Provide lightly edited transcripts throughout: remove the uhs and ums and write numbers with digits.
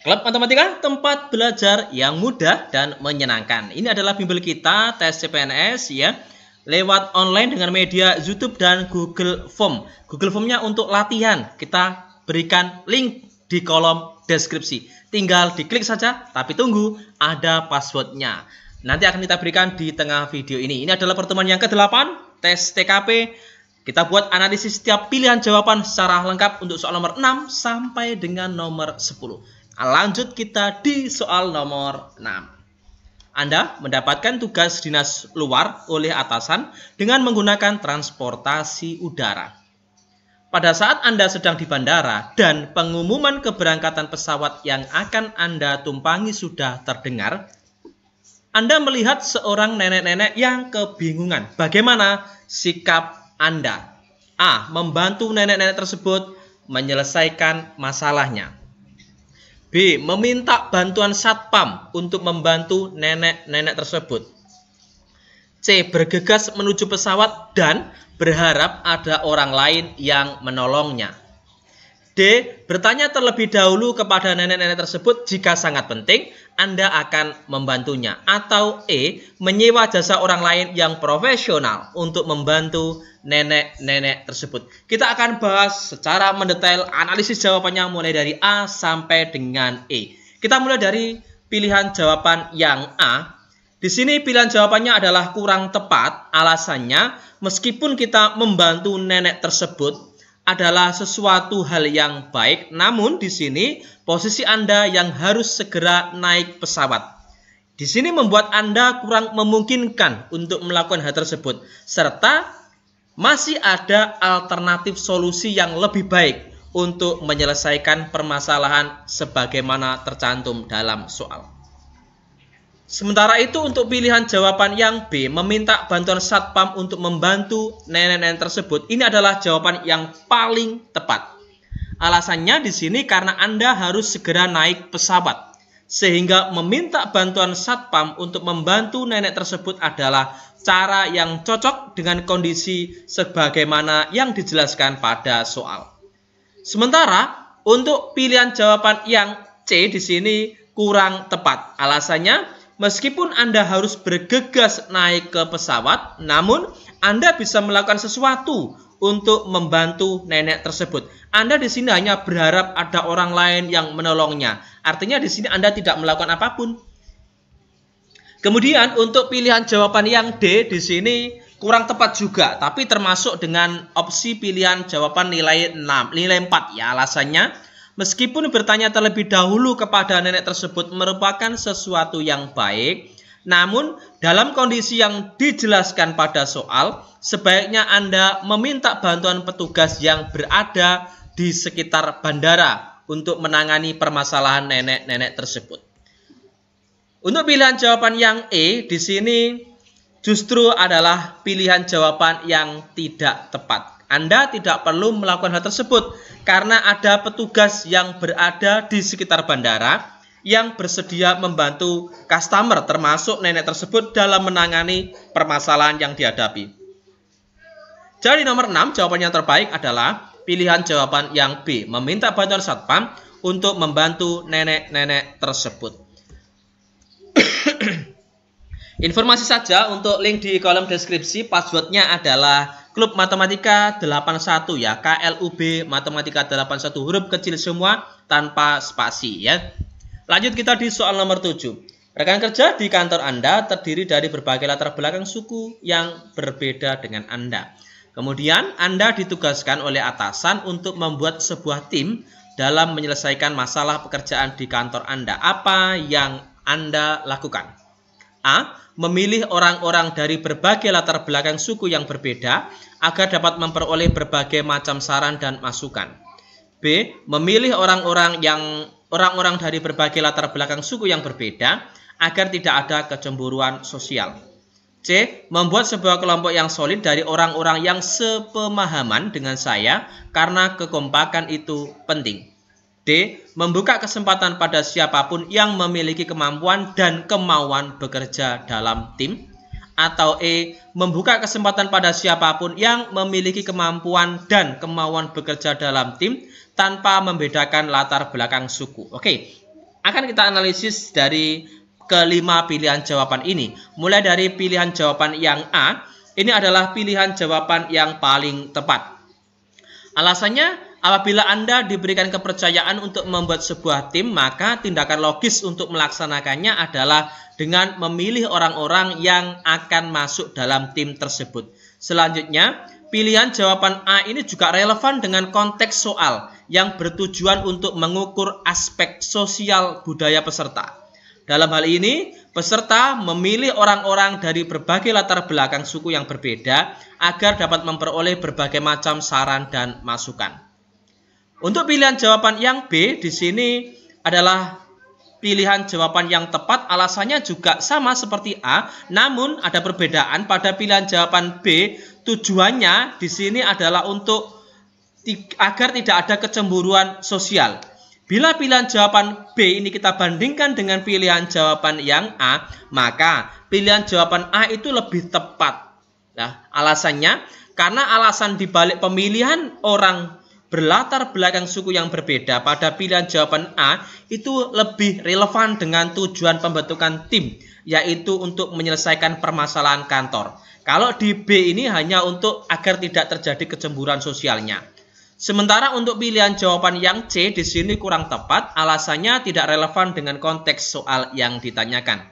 Klub Matematika, tempat belajar yang mudah dan menyenangkan. Ini adalah bimbel kita tes CPNS ya, lewat online dengan media YouTube dan Google Form. Google Formnya untuk latihan, kita berikan link di kolom deskripsi. Tinggal diklik saja, tapi tunggu ada passwordnya. Nanti akan kita berikan di tengah video ini. Ini adalah pertemuan yang ke-8, tes TKP. Kita buat analisis setiap pilihan jawaban secara lengkap untuk soal nomor 6 sampai dengan nomor 10. Lanjut kita di soal nomor 6. Anda mendapatkan tugas dinas luar oleh atasan dengan menggunakan transportasi udara. Pada saat Anda sedang di bandara dan pengumuman keberangkatan pesawat yang akan Anda tumpangi sudah terdengar, Anda melihat seorang nenek-nenek yang kebingungan. Bagaimana sikap Anda? A. Membantu nenek-nenek tersebut menyelesaikan masalahnya. B. Meminta bantuan satpam untuk membantu nenek-nenek tersebut. C. Bergegas menuju pesawat dan berharap ada orang lain yang menolongnya. D. Bertanya terlebih dahulu kepada nenek-nenek tersebut jika sangat penting, Anda akan membantunya. Atau E. Menyewa jasa orang lain yang profesional untuk membantu nenek-nenek tersebut. Kita akan bahas secara mendetail analisis jawabannya mulai dari A sampai dengan E. Kita mulai dari pilihan jawaban yang A. Di sini pilihan jawabannya adalah kurang tepat. Alasannya, meskipun kita membantu nenek tersebut adalah sesuatu hal yang baik, namun di sini posisi Anda yang harus segera naik pesawat. Di sini membuat Anda kurang memungkinkan untuk melakukan hal tersebut, serta masih ada alternatif solusi yang lebih baik untuk menyelesaikan permasalahan sebagaimana tercantum dalam soal. Sementara itu untuk pilihan jawaban yang B, meminta bantuan satpam untuk membantu nenek-nenek tersebut, ini adalah jawaban yang paling tepat. Alasannya di sini karena Anda harus segera naik pesawat, sehingga meminta bantuan satpam untuk membantu nenek tersebut adalah cara yang cocok dengan kondisi sebagaimana yang dijelaskan pada soal. Sementara untuk pilihan jawaban yang C di sini kurang tepat. Alasannya, meskipun Anda harus bergegas naik ke pesawat, namun Anda bisa melakukan sesuatu untuk membantu nenek tersebut. Anda di sini hanya berharap ada orang lain yang menolongnya. Artinya di sini Anda tidak melakukan apapun. Kemudian untuk pilihan jawaban yang D di sini kurang tepat juga, tapi termasuk dengan opsi pilihan jawaban nilai 6, nilai 4 ya. Alasannya, meskipun bertanya terlebih dahulu kepada nenek tersebut merupakan sesuatu yang baik, namun dalam kondisi yang dijelaskan pada soal, sebaiknya Anda meminta bantuan petugas yang berada di sekitar bandara untuk menangani permasalahan nenek-nenek tersebut. Untuk pilihan jawaban yang E di sini justru adalah pilihan jawaban yang tidak tepat. Anda tidak perlu melakukan hal tersebut karena ada petugas yang berada di sekitar bandara yang bersedia membantu customer termasuk nenek tersebut dalam menangani permasalahan yang dihadapi. Jadi nomor 6 jawaban yang terbaik adalah pilihan jawaban yang B, meminta bantuan satpam untuk membantu nenek-nenek tersebut. Informasi saja untuk link di kolom deskripsi, passwordnya adalah Klub Matematika 81 ya, KLUB Matematika 81, huruf kecil semua tanpa spasi ya. Lanjut kita di soal nomor 7. Rekan kerja di kantor Anda terdiri dari berbagai latar belakang suku yang berbeda dengan Anda. Kemudian Anda ditugaskan oleh atasan untuk membuat sebuah tim dalam menyelesaikan masalah pekerjaan di kantor Anda. Apa yang Anda lakukan? A. Memilih orang-orang dari berbagai latar belakang suku yang berbeda agar dapat memperoleh berbagai macam saran dan masukan. B. Memilih orang-orang dari berbagai latar belakang suku yang berbeda agar tidak ada kecemburuan sosial. C. Membuat sebuah kelompok yang solid dari orang-orang yang sepemahaman dengan saya karena kekompakan itu penting. D. Membuka kesempatan pada siapapun yang memiliki kemampuan dan kemauan bekerja dalam tim. Atau E. Membuka kesempatan pada siapapun yang memiliki kemampuan dan kemauan bekerja dalam tim tanpa membedakan latar belakang suku. Oke, Akan kita analisis dari kelima pilihan jawaban ini. Mulai dari pilihan jawaban yang A, ini adalah pilihan jawaban yang paling tepat. Alasannya, apabila Anda diberikan kepercayaan untuk membuat sebuah tim, maka tindakan logis untuk melaksanakannya adalah dengan memilih orang-orang yang akan masuk dalam tim tersebut. Selanjutnya, pilihan jawaban A ini juga relevan dengan konteks soal yang bertujuan untuk mengukur aspek sosial budaya peserta. Dalam hal ini, peserta memilih orang-orang dari berbagai latar belakang suku yang berbeda agar dapat memperoleh berbagai macam saran dan masukan. Untuk pilihan jawaban yang B di sini adalah pilihan jawaban yang tepat. Alasannya juga sama seperti A, namun ada perbedaan pada pilihan jawaban B. Tujuannya di sini adalah untuk agar tidak ada kecemburuan sosial. Bila pilihan jawaban B ini kita bandingkan dengan pilihan jawaban yang A, maka pilihan jawaban A itu lebih tepat. Nah, alasannya karena alasan dibalik pemilihan orang berlatar belakang suku yang berbeda pada pilihan jawaban A itu lebih relevan dengan tujuan pembentukan tim, yaitu untuk menyelesaikan permasalahan kantor. Kalau di B ini hanya untuk agar tidak terjadi kecemburuan sosialnya. Sementara untuk pilihan jawaban yang C di sini kurang tepat, alasannya tidak relevan dengan konteks soal yang ditanyakan.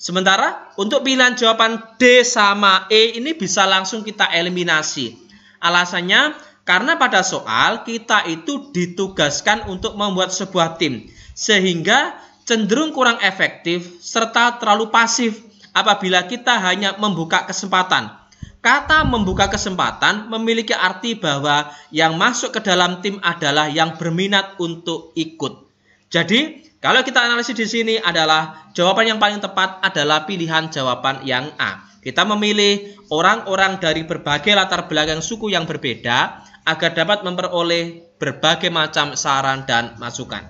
Sementara untuk pilihan jawaban D sama E ini bisa langsung kita eliminasi. Alasannya karena pada soal kita itu ditugaskan untuk membuat sebuah tim, sehingga cenderung kurang efektif serta terlalu pasif apabila kita hanya membuka kesempatan. Kata membuka kesempatan memiliki arti bahwa yang masuk ke dalam tim adalah yang berminat untuk ikut. Jadi, kalau kita analisis di sini adalah jawaban yang paling tepat adalah pilihan jawaban yang A. Kita memilih orang-orang dari berbagai latar belakang suku yang berbeda agar dapat memperoleh berbagai macam saran dan masukan.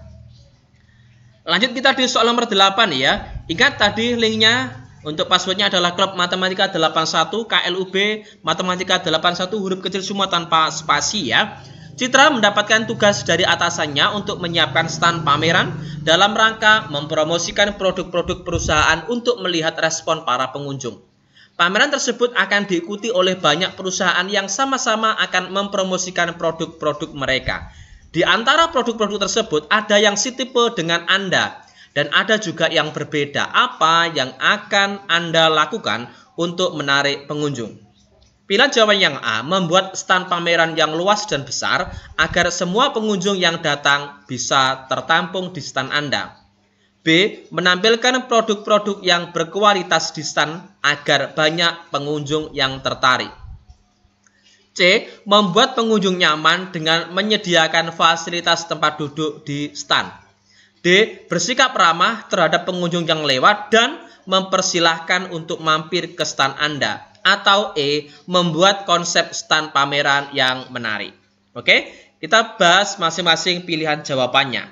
Lanjut kita di soal nomor 8 ya. Ingat tadi linknya. Untuk passwordnya adalah Klub Matematika 81 KLUB Matematika 81 huruf kecil semua tanpa spasi ya. Citra mendapatkan tugas dari atasannya untuk menyiapkan stand pameran dalam rangka mempromosikan produk-produk perusahaan untuk melihat respon para pengunjung. Pameran tersebut akan diikuti oleh banyak perusahaan yang sama-sama akan mempromosikan produk-produk mereka. Di antara produk-produk tersebut ada yang setipe dengan Anda. Dan ada juga yang berbeda. Apa yang akan Anda lakukan untuk menarik pengunjung? Pilihan jawaban yang A, membuat stand pameran yang luas dan besar agar semua pengunjung yang datang bisa tertampung di stand Anda. B, menampilkan produk-produk yang berkualitas di stand agar banyak pengunjung yang tertarik. C, membuat pengunjung nyaman dengan menyediakan fasilitas tempat duduk di stand. D, bersikap ramah terhadap pengunjung yang lewat dan mempersilahkan untuk mampir ke stand Anda. Atau E, membuat konsep stand pameran yang menarik. Oke, kita bahas masing-masing pilihan jawabannya.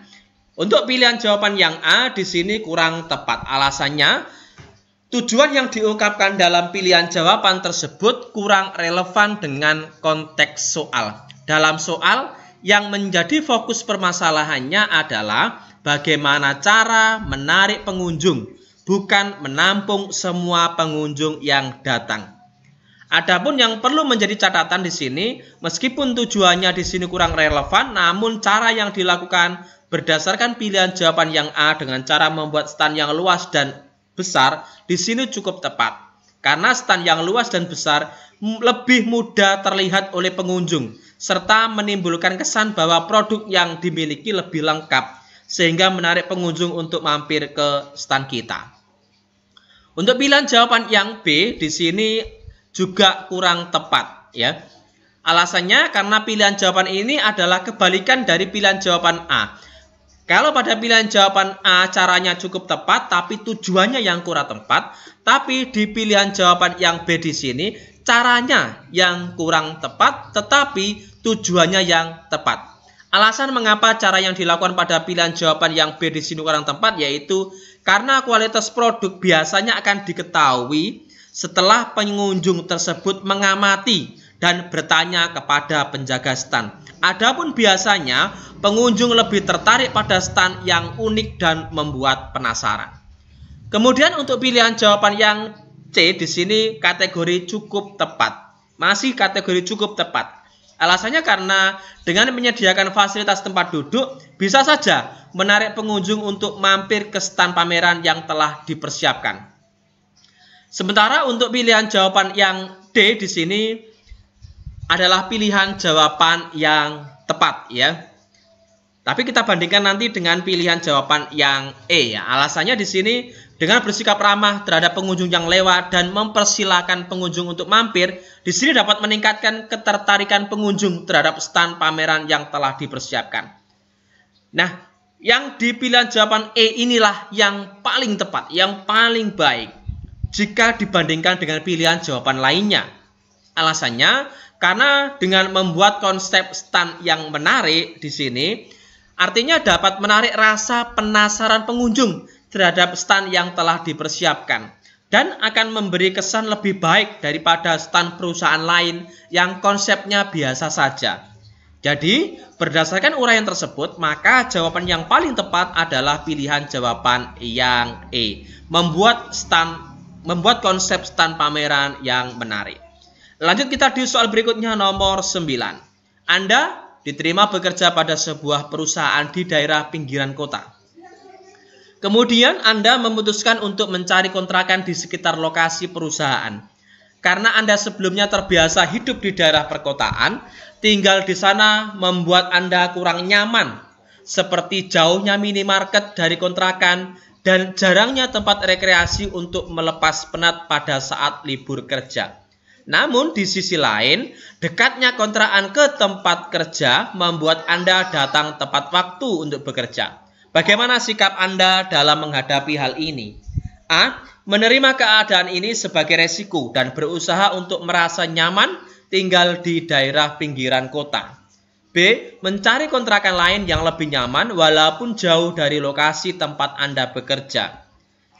Untuk pilihan jawaban yang A di sini kurang tepat. Alasannya, tujuan yang diungkapkan dalam pilihan jawaban tersebut kurang relevan dengan konteks soal. Dalam soal, yang menjadi fokus permasalahannya adalah bagaimana cara menarik pengunjung, bukan menampung semua pengunjung yang datang. Adapun yang perlu menjadi catatan di sini, meskipun tujuannya di sini kurang relevan, namun cara yang dilakukan berdasarkan pilihan jawaban yang A dengan cara membuat stand yang luas dan besar di sini cukup tepat. Karena stand yang luas dan besar lebih mudah terlihat oleh pengunjung, serta menimbulkan kesan bahwa produk yang dimiliki lebih lengkap, sehingga menarik pengunjung untuk mampir ke stand kita. Untuk pilihan jawaban yang B di sini juga kurang tepat ya. Alasannya karena pilihan jawaban ini adalah kebalikan dari pilihan jawaban A. Kalau pada pilihan jawaban A caranya cukup tepat tapi tujuannya yang kurang tepat, tapi di pilihan jawaban yang B di sini caranya yang kurang tepat tetapi tujuannya yang tepat. Alasan mengapa cara yang dilakukan pada pilihan jawaban yang B di sini kurang tepat yaitu karena kualitas produk biasanya akan diketahui setelah pengunjung tersebut mengamati dan bertanya kepada penjaga stand. Adapun biasanya pengunjung lebih tertarik pada stand yang unik dan membuat penasaran. Kemudian untuk pilihan jawaban yang C di sini kategori cukup tepat. Masih kategori cukup tepat. Alasannya karena dengan menyediakan fasilitas tempat duduk bisa saja menarik pengunjung untuk mampir ke stand pameran yang telah dipersiapkan. Sementara untuk pilihan jawaban yang D di sini adalah pilihan jawaban yang tepat ya. Tapi kita bandingkan nanti dengan pilihan jawaban yang E ya. Alasannya di sini dengan bersikap ramah terhadap pengunjung yang lewat dan mempersilahkan pengunjung untuk mampir, di sini dapat meningkatkan ketertarikan pengunjung terhadap stand pameran yang telah dipersiapkan. Nah, yang di pilihan jawaban E inilah yang paling tepat, yang paling baik jika dibandingkan dengan pilihan jawaban lainnya. Alasannya karena dengan membuat konsep stand yang menarik di sini, artinya dapat menarik rasa penasaran pengunjung terhadap stand yang telah dipersiapkan dan akan memberi kesan lebih baik daripada stand perusahaan lain yang konsepnya biasa saja. Jadi, berdasarkan uraian tersebut, maka jawaban yang paling tepat adalah pilihan jawaban yang E, membuat konsep stand pameran yang menarik. Lanjut kita di soal berikutnya nomor 9. Anda diterima bekerja pada sebuah perusahaan di daerah pinggiran kota. Kemudian Anda memutuskan untuk mencari kontrakan di sekitar lokasi perusahaan. Karena Anda sebelumnya terbiasa hidup di daerah perkotaan, tinggal di sana membuat Anda kurang nyaman, seperti jauhnya minimarket dari kontrakan dan jarangnya tempat rekreasi untuk melepas penat pada saat libur kerja. Namun di sisi lain, dekatnya kontrakan ke tempat kerja membuat Anda datang tepat waktu untuk bekerja. Bagaimana sikap Anda dalam menghadapi hal ini? A. Menerima keadaan ini sebagai resiko dan berusaha untuk merasa nyaman tinggal di daerah pinggiran kota. B. Mencari kontrakan lain yang lebih nyaman walaupun jauh dari lokasi tempat Anda bekerja.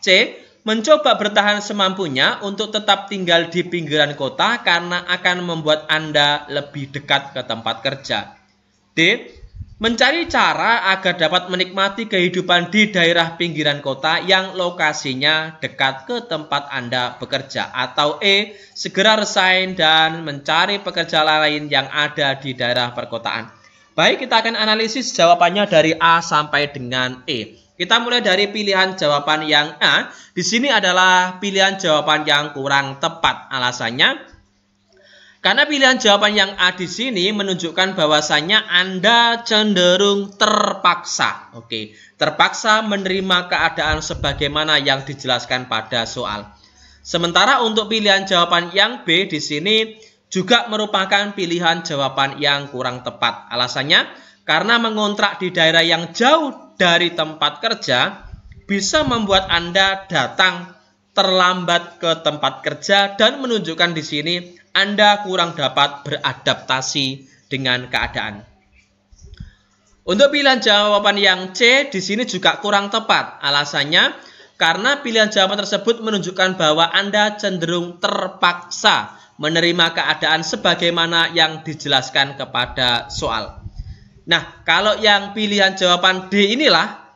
C. Mencoba bertahan semampunya untuk tetap tinggal di pinggiran kota karena akan membuat Anda lebih dekat ke tempat kerja. D. Mencari cara agar dapat menikmati kehidupan di daerah pinggiran kota yang lokasinya dekat ke tempat Anda bekerja. Atau E. Segera resign dan mencari pekerjaan lain yang ada di daerah perkotaan. Baik, kita akan analisis jawabannya dari A sampai dengan E. Kita mulai dari pilihan jawaban yang A. Di sini adalah pilihan jawaban yang kurang tepat. Alasannya, karena pilihan jawaban yang A di sini menunjukkan bahwasannya Anda cenderung terpaksa. Oke, terpaksa menerima keadaan sebagaimana yang dijelaskan pada soal. Sementara untuk pilihan jawaban yang B di sini juga merupakan pilihan jawaban yang kurang tepat. Alasannya, karena mengontrak di daerah yang jauh dari tempat kerja bisa membuat Anda datang terlambat ke tempat kerja dan menunjukkan di sini Anda kurang dapat beradaptasi dengan keadaan. Untuk pilihan jawaban yang C di sini juga kurang tepat. Alasannya karena pilihan jawaban tersebut menunjukkan bahwa Anda cenderung terpaksa menerima keadaan sebagaimana yang dijelaskan kepada soal. Nah, kalau yang pilihan jawaban D inilah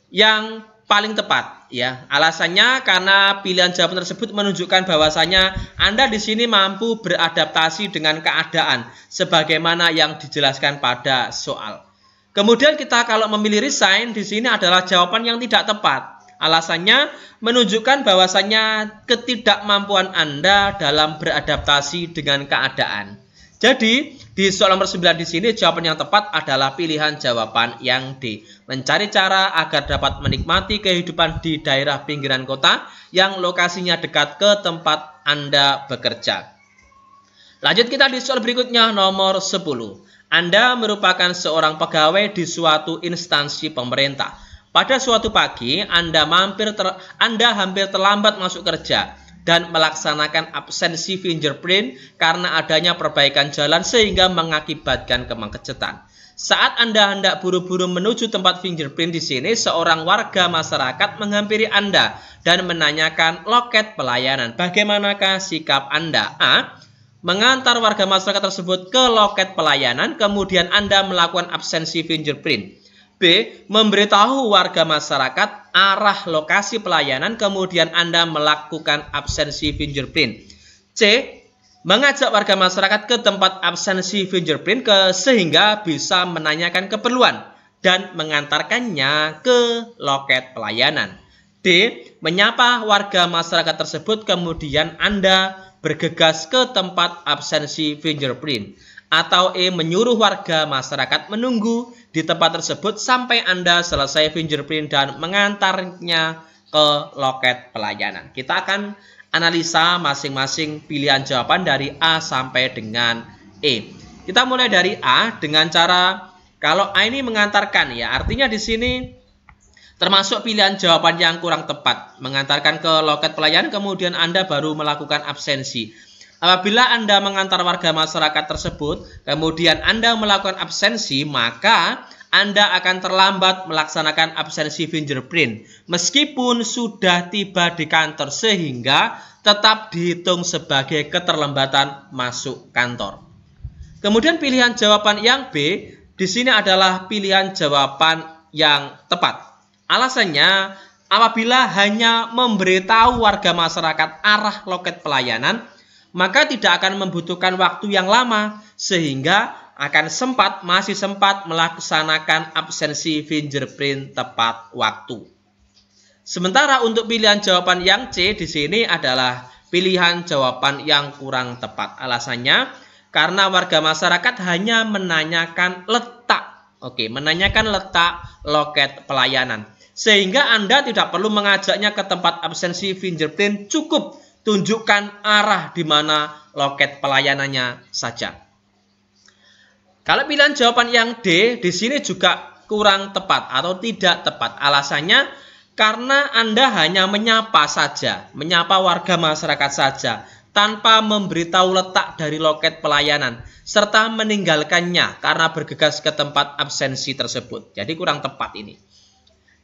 yang paling tepat ya. Alasannya karena pilihan jawaban tersebut menunjukkan bahwasanya Anda di sini mampu beradaptasi dengan keadaan sebagaimana yang dijelaskan pada soal. Kemudian kita kalau memilih resign di sini adalah jawaban yang tidak tepat. Alasannya menunjukkan bahwasanya ketidakmampuan Anda dalam beradaptasi dengan keadaan. Jadi, di soal nomor 9 di sini jawaban yang tepat adalah pilihan jawaban yang D. Mencari cara agar dapat menikmati kehidupan di daerah pinggiran kota yang lokasinya dekat ke tempat Anda bekerja. Lanjut kita di soal berikutnya nomor 10. Anda merupakan seorang pegawai di suatu instansi pemerintah. Pada suatu pagi, Anda hampir terlambat masuk kerja dan melaksanakan absensi fingerprint karena adanya perbaikan jalan sehingga mengakibatkan kemacetan. Saat Anda hendak buru-buru menuju tempat fingerprint di sini, seorang warga masyarakat menghampiri Anda dan menanyakan loket pelayanan. Bagaimanakah sikap Anda? A. mengantar warga masyarakat tersebut ke loket pelayanan, kemudian Anda melakukan absensi fingerprint. B. Memberitahu warga masyarakat arah lokasi pelayanan, kemudian Anda melakukan absensi fingerprint. C. Mengajak warga masyarakat ke tempat absensi fingerprint sehingga bisa menanyakan keperluan dan mengantarkannya ke loket pelayanan. D. Menyapa warga masyarakat tersebut, kemudian Anda bergegas ke tempat absensi fingerprint. Atau E. Menyuruh warga masyarakat menunggu di tempat tersebut sampai Anda selesai fingerprint dan mengantarnya ke loket pelayanan. Kita akan analisa masing-masing pilihan jawaban dari A sampai dengan E. Kita mulai dari A dengan cara, kalau A ini mengantarkan, ya artinya di sini termasuk pilihan jawaban yang kurang tepat. Mengantarkan ke loket pelayanan, kemudian Anda baru melakukan absensi. Apabila Anda mengantar warga masyarakat tersebut, kemudian Anda melakukan absensi, maka Anda akan terlambat melaksanakan absensi fingerprint. Meskipun sudah tiba di kantor, sehingga tetap dihitung sebagai keterlambatan masuk kantor. Kemudian pilihan jawaban yang B, di sini adalah pilihan jawaban yang tepat. Alasannya, apabila hanya memberitahu warga masyarakat arah loket pelayanan, maka tidak akan membutuhkan waktu yang lama, sehingga akan masih sempat melaksanakan absensi fingerprint tepat waktu. Sementara untuk pilihan jawaban yang C di sini adalah pilihan jawaban yang kurang tepat. Alasannya, karena warga masyarakat hanya menanyakan letak, menanyakan letak loket pelayanan. Sehingga Anda tidak perlu mengajaknya ke tempat absensi fingerprint, cukup tunjukkan arah di mana loket pelayanannya saja. Kalau pilihan jawaban yang D di sini juga kurang tepat atau tidak tepat. Alasannya karena Anda hanya menyapa warga masyarakat saja tanpa memberitahu letak dari loket pelayanan serta meninggalkannya karena bergegas ke tempat absensi tersebut. Jadi kurang tepat ini.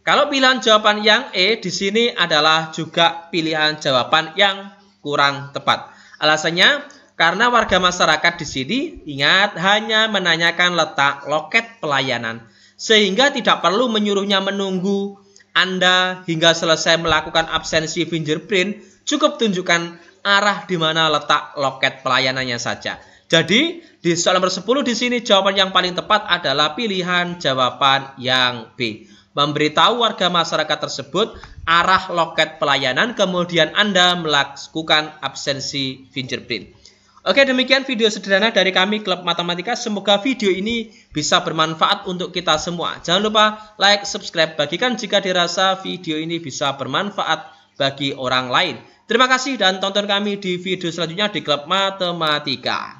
Kalau pilihan jawaban yang E di sini adalah juga pilihan jawaban yang kurang tepat. Alasannya karena warga masyarakat di sini ingat hanya menanyakan letak loket pelayanan, sehingga tidak perlu menyuruhnya menunggu Anda hingga selesai melakukan absensi fingerprint, cukup tunjukkan arah di mana letak loket pelayanannya saja. Jadi di soal nomor 10 di sini jawaban yang paling tepat adalah pilihan jawaban yang B. Memberitahu warga masyarakat tersebut arah loket pelayanan, kemudian Anda melakukan absensi fingerprint. Oke, demikian video sederhana dari kami Klub Matematika. Semoga video ini bisa bermanfaat untuk kita semua. Jangan lupa like, subscribe, bagikan jika dirasa video ini bisa bermanfaat bagi orang lain. Terima kasih dan tonton kami di video selanjutnya di Klub Matematika.